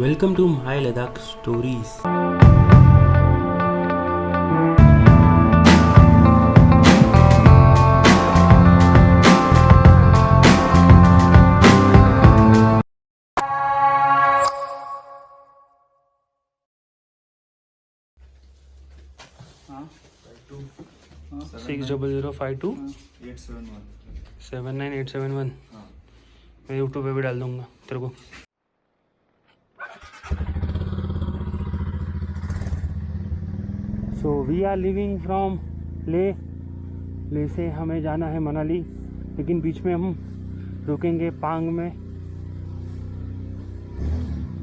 Welcome to My Ladakh Stories. हाँ 6005279871 हाँ मैं यूट्यूब पे भी डाल दूंगा तेरे को। So we are living from Leh. Leh से हमें जाना है मनाली, लेकिन बीच में हम रुकेंगे पांग में।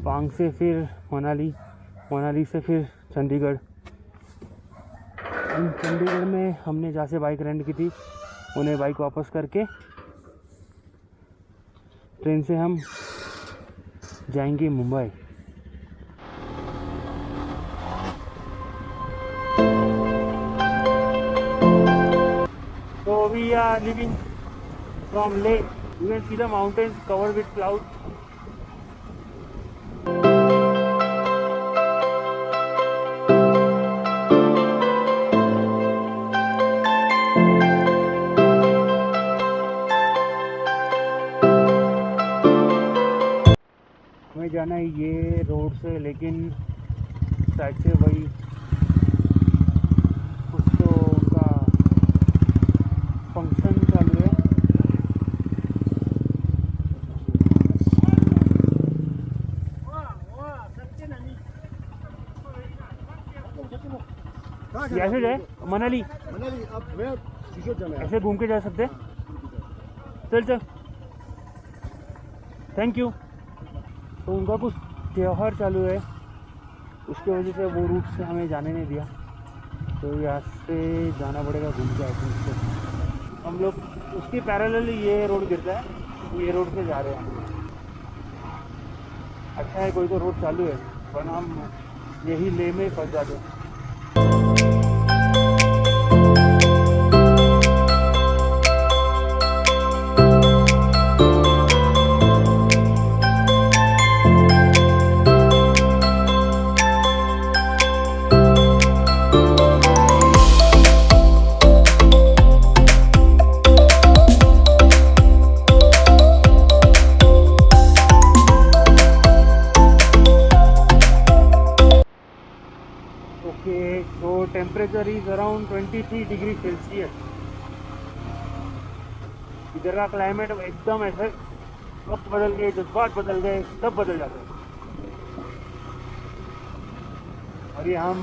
पांग से फिर मनाली, मनाली से फिर चंडीगढ़। चंडीगढ़ में हमने जहाँ से बाइक रेंट की थी उन्हें बाइक वापस करके ट्रेन से हम जाएंगे Mumbai. So we are living from Leh. You can see the mountains covered with clouds. हमें जाना है ये रोड से, लेकिन साइड से वही कुछ तो उनका फंक्शन चालू है। ऐसे जाए मनाली, ऐसे घूम के जा सकते हैं। चल चल, थैंक यू। तो उनका कुछ त्यौहार चालू है, उसके वजह से वो रूट से हमें जाने नहीं दिया, तो यहाँ से जाना पड़ेगा घूम के। से हम लोग उसके पैरेलल ये रोड गिरता है, ये रोड से जा रहे हैं। अच्छा है कोई तो रोड चालू है, वरना हम यही ले में फंस जाते हैं। Okay, so temperature is around 23 degree Celsius. इधर का क्लाइमेट एकदम ऐसे वक्त बदल गए, जज्बात बदल गए, सब बदल जाते हैं। और ये हम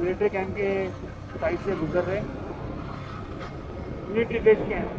मिलिट्री कैंप के साइड से गुजर रहे हैं, मिलिट्री बेस के हैं।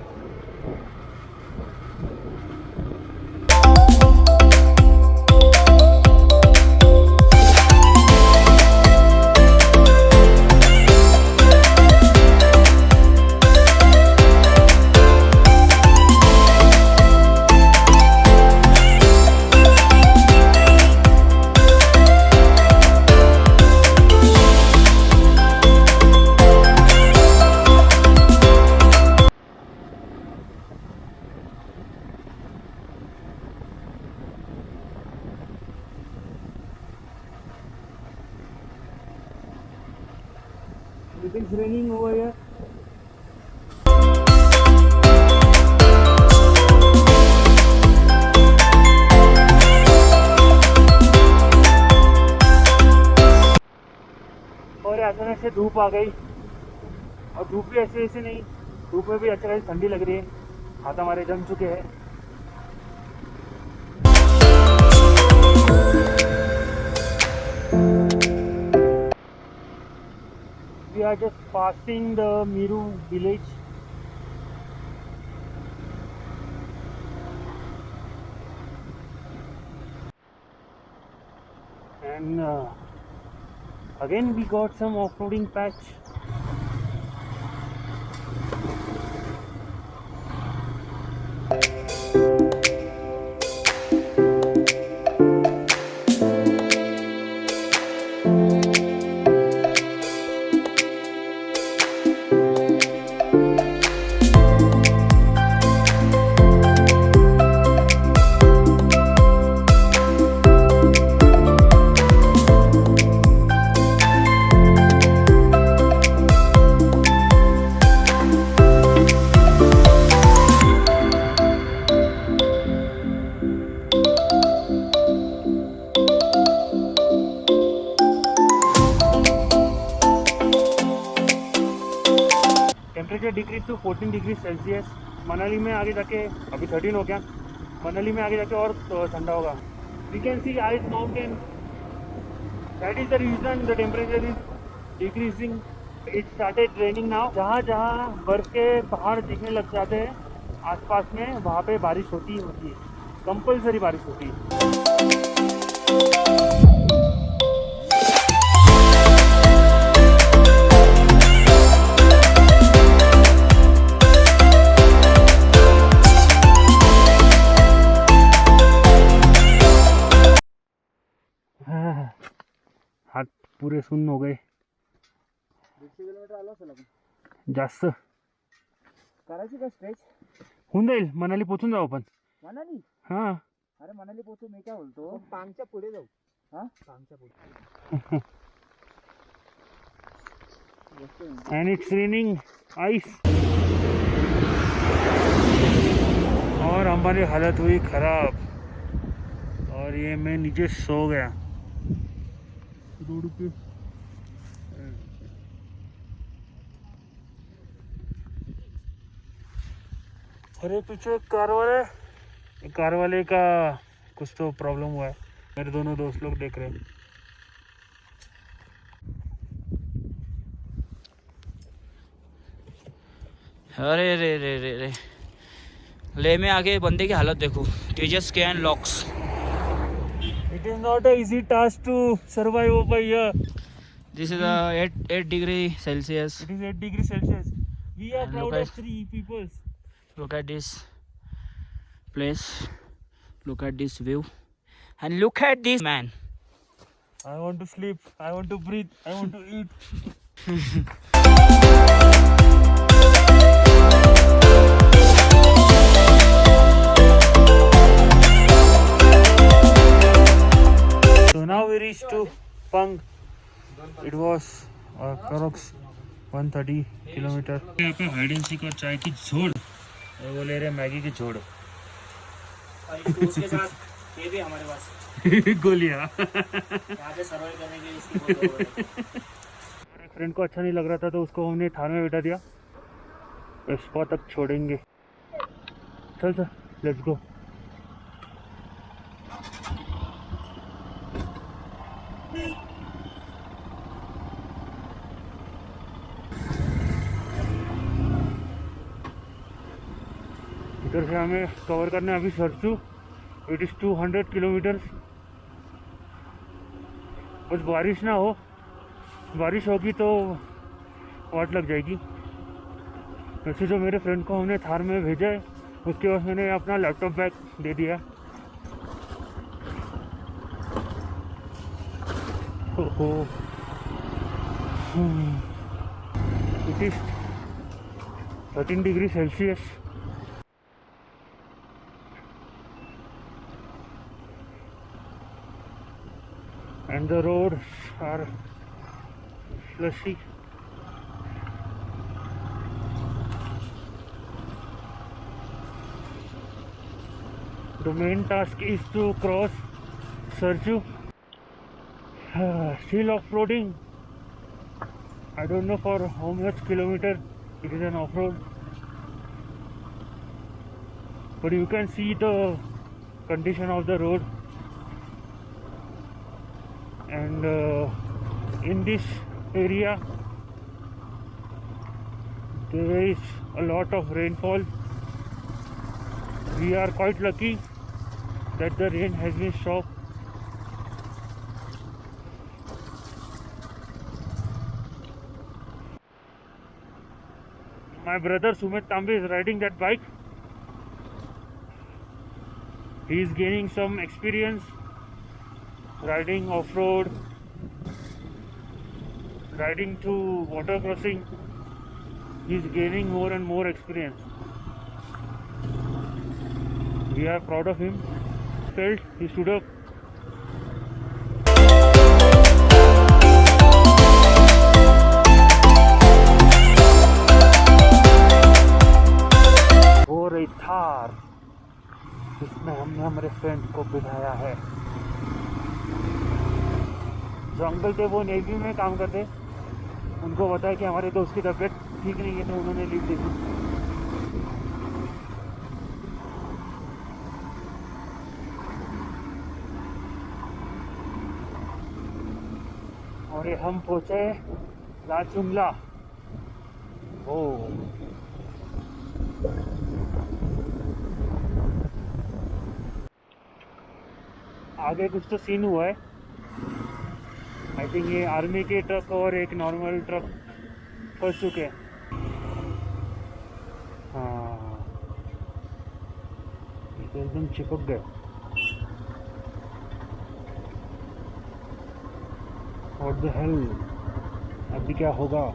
It is raining over here. और अचानक से धूप आ गई, और धूप भी ऐसे ऐसे नहीं, धूप में भी अच्छा खासी ठंडी लग रही है, हाथ हमारे जम चुके हैं। We are just passing the Miru village. And again we got some off-roading patch. Temperature decrease to 14 degree Celsius. Manali में आगे जाके अभी 13 हो गया, मनाली में आगे जाके और ठंडा होगा। We can see ice mountain, that is the reason the temperature is decreasing. It started raining now. जहाँ जहाँ बर्फ के पहाड़ दिखने लग जाते हैं आसपास में, वहाँ पे बारिश होती है, कंपलसरी बारिश होती है। हात पुरे सुन्न हो गए। 150 किलोमीटर आलो असेल आपण. जास्त करायची का स्ट्रेच? होऊन जाईल, मनाली पोचून जाऊ आपण. मनाली? हां अरे मनाली पोहोचू, मी काय बोलतो पांगच्या पुढे जाऊ. हा पांगच्या पुढे. एंड इट्स रेनिंग आइस और हमारी हालत हुई खराब और ये मैं नीचे सो गया रोड पे। अरे पीछे एक कार वाले का कुछ तो प्रॉब्लम हुआ है, मेरे दोनों दोस्त लोग देख रहे हैं। अरे रे रे रे रे, ले में आगे बंदे की हालत देखो। तेजस कैन लॉक्स. It is not an easy task to survive over here. This is a 8 degree Celsius. It is 8 degrees Celsius. We are And proud look of at- 3 people. Look at this place. Look at this view. And look at this man. I want to sleep. I want to breathe. I want to eat. So now we reached to Pang. It was approx 130 kilometre. यहाँ पे hide and seek और चाय की झोड़, और वो ले रहे Maggi की झोड़। उसके साथ ये भी हमारे पास गोलियाँ। यहाँ पे सर्वाइव करने के लिए इसकी बहुत जरूरत है। हमारे फ्रेंड को अच्छा नहीं लग रहा था तो उसको हमने थार में बैठा दिया, स्पॉट तक छोड़ेंगे। चल चल लेट्स गो। इधर से हमें कवर करना है अभी सरसू। It is 200 kilometres. बस बारिश ना हो, बारिश होगी तो वाट लग जाएगी। वैसे जो मेरे फ्रेंड को हमने थार में भेजा है उसके बाद मैंने अपना लैपटॉप बैग दे दिया। It is 13 degree Celsius. And the roads are slushy. The main task is to cross Sarju. Still off-roading. I don't know for how much kilometer it is an off-road, but you can see the condition of the road. And in this area there is a lot of rainfall. We are quite lucky that the rain has been stopped. My brother Sumit Tambe is riding that bike. He is gaining some experience riding off-road, riding to water crossing. He's gaining more and more experience. We are proud of him. Felt he stood up. हो रही थार, इसमें हमने हमारे friend को बिठाया है। जो uncle थे वो नेवी में काम करते, उनको बताया कि हमारे दोस्त की तबीयत ठीक नहीं है तो उन्होंने लीव दे दी। और ये हम पहुंचे लाचुंगला। ओ आगे कुछ तो सीन हुआ है। आई थिंक ये आर्मी के ट्रक और एक नॉर्मल ट्रक फंस चुके हैं। हाँ ये तो एकदम चिपक गए। व्हाट द हेल, अभी क्या होगा?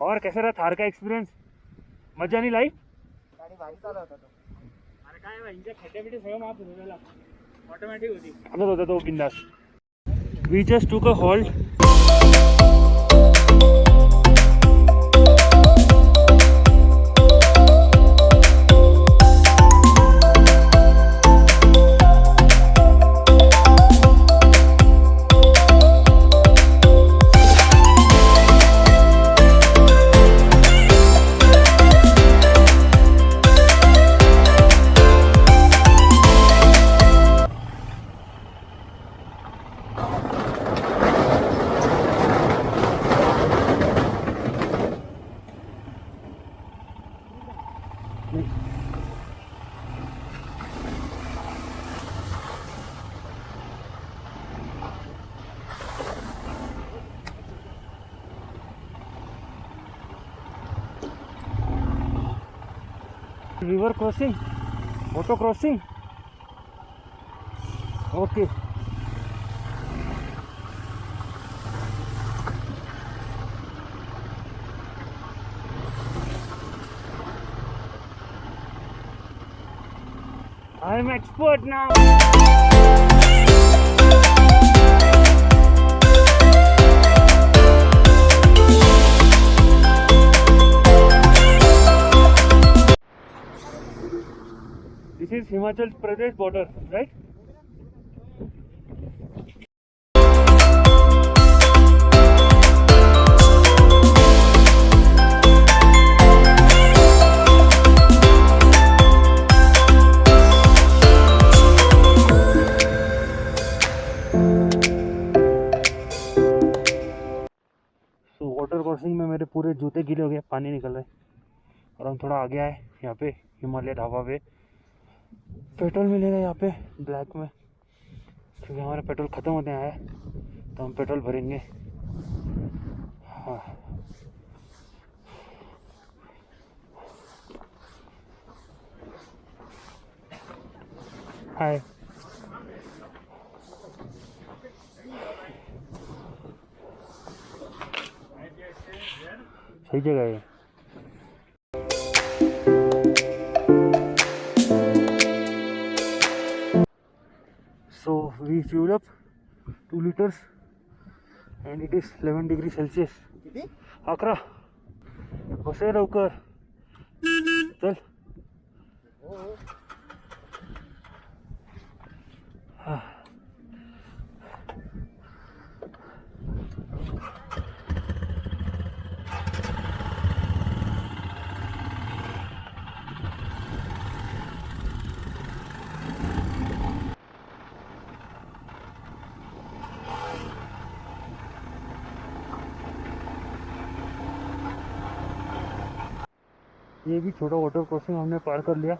और कैसा रहा थार का एक्सपिरियंस? मजा नहीं लाई? गाडी भारी चालवत होतो. अरे काय बा, इंच्या खड्ड्याबिड्डे सगळं माफ होतं, ऑटोमॅटिक होती. आता होता तो बिंदास. वी जस्ट टूक a halt. River crossing, auto crossing. Okay I am expert now. This is Himachal Pradesh border, right? So water crossing में मेरे पूरे जूते गीले हो गए, पानी निकल रहा है. और हम थोड़ा आगे आए यहाँ पे हिमालय ढाबा पे. पेट्रोल मिलेगा यहाँ पे ब्लैक में, क्योंकि हमारा पेट्रोल ख़त्म होने आया है तो हम पेट्रोल भरेंगे. हाँ हाय. सही जगह है. So we fuel up 2 liters and it is 11 degrees Celsius. किती? 11. होसे लवकर चल. हाँ. ये भी छोटा वाटर क्रॉसिंग हमने पार कर लिया।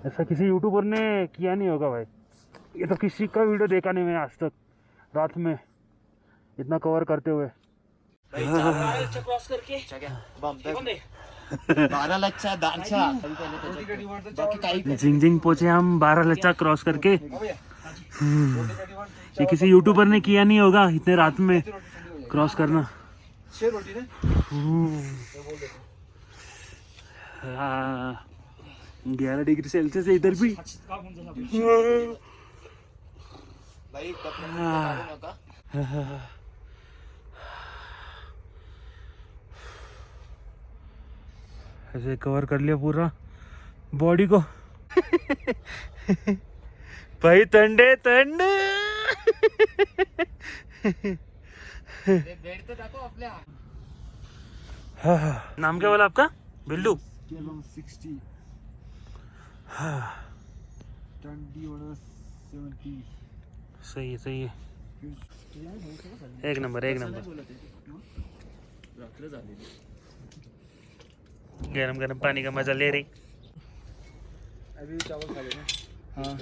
ऐसा किसी यूट्यूबर ने किया नहीं होगा भाई। ये तो किसी का वीडियो देखा नहीं मैंने आज तक, रात में इतना कवर करते हुए। क्रॉस करके बारा लच्छा दानचा बाकी काही जिंगजिंग पहुंचे हम 12 लच्छा क्रॉस करके। ये किसी यूट्यूबर ने किया नहीं होगा इतने रात में क्रॉस करना। 11 डिग्री सेल्सियस है इधर भी। भाई कपडे काढू नका। ऐसे कवर कर लिया पूरा बॉडी को। भाई ठंडे ठंडे। बेड तर दाखव आपल्या। नाम क्या बोला आपका? बिल्लू। 60 20 सही है सही है, एक नंबर एक नंबर। गरम गरम पानी का मजा ले रही। अभी चावल खा लेना। हाँ।